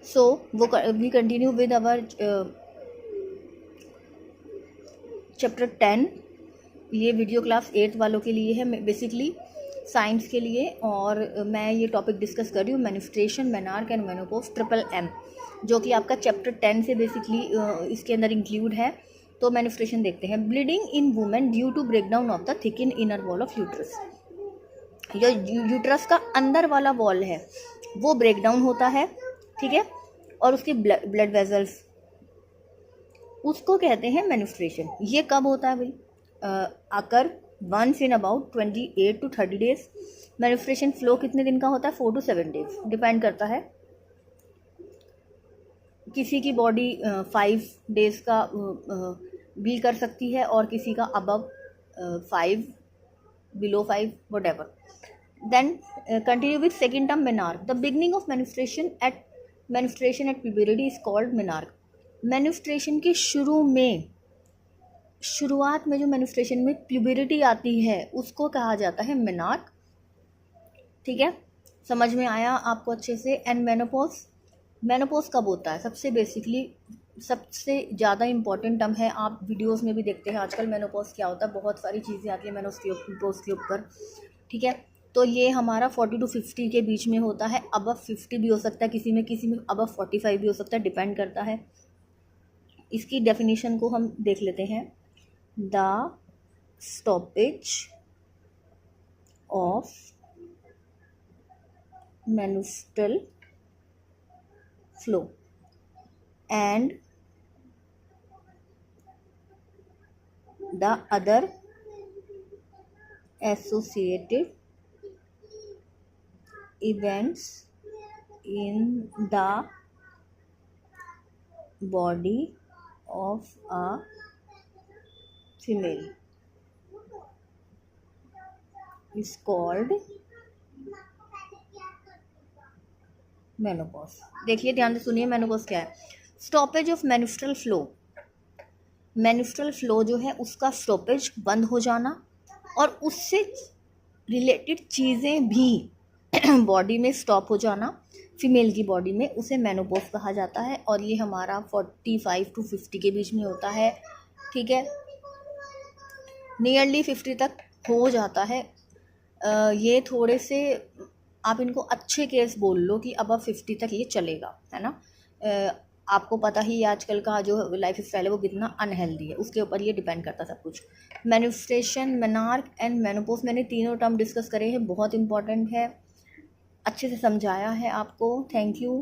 So we continue with our chapter 10। ये video class 8 वालों के लिए है, बेसिकली साइंस के लिए, और मैं ये टॉपिक डिस्कस कर रही हूँ menstruation, menarche and menopause, triple M, जो कि आपका चैप्टर 10 से बेसिकली इसके अंदर इंक्लूड है। तो मेन्स्ट्रुएशन देखते हैं। Bleeding in women due to breakdown of the thick in inner wall of uterus. जो यूट्रस का अंदर वाला वॉल है वो ब्रेकडाउन होता है, ठीक है, और उसके ब्लड वेजल्स, उसको कहते हैं मेन्स्ट्रुएशन। ये कब होता है भाई? Occur once in about 28 to 30 days. Menstruation flow कितने दिन का होता है? 4 to 7 डेज, डिपेंड करता है। किसी की बॉडी 5 डेज का भी कर सकती है और किसी का above 5, below 5, whatever. Then continue with second term, menarche. The beginning of menstruation at puberty is called menarche. Menstruation के शुरुआत में जो मेन्स्ट्रुएशन में प्यूबरिटी आती है उसको कहा जाता है मेनार्क, ठीक है, समझ में आया आपको अच्छे से। एंड मेनोपॉज कब होता है? सबसे ज़्यादा इंपॉर्टेंट टर्म है, आप वीडियोस में भी देखते हैं आजकल मेनोपॉज क्या होता है, बहुत सारी चीज़ें आती है मेनोपॉज के ऊपर, ठीक है। तो ये हमारा 40 to 50 के बीच में होता है, अबव 50 भी हो सकता है किसी में अबव 45 भी हो सकता है, डिपेंड करता है। इसकी डेफिनेशन को हम देख लेते हैं। The stoppage of menstrual flow and the other associated events in the body of a female is called menopause. देखिए ध्यान से सुनिए, मेनोपॉज क्या है? Stoppage of menstrual flow. Menstrual flow जो है उसका स्टॉपेज, बंद हो जाना, और उससे रिलेटेड चीज़ें भी बॉडी में स्टॉप हो जाना, फीमेल की बॉडी में, उसे मेनोपॉज कहा जाता है। और ये हमारा 45 to 50 के बीच में होता है, ठीक है, नियरली 50 तक हो जाता है। ये थोड़े से आप इनको अच्छे केस बोल लो कि अब 50 तक ये चलेगा, है ना। आपको पता ही आजकल का जो लाइफ स्टाइल है वो कितना अनहेल्दी है, उसके ऊपर ये डिपेंड करता सब कुछ। मेन्स्ट्रुएशन, मेनार्क एंड मेनोपॉज, मैंने तीनों टर्म डिस्कस करे हैं, बहुत इंपॉर्टेंट है, अच्छे से समझाया है आपको। Thank you.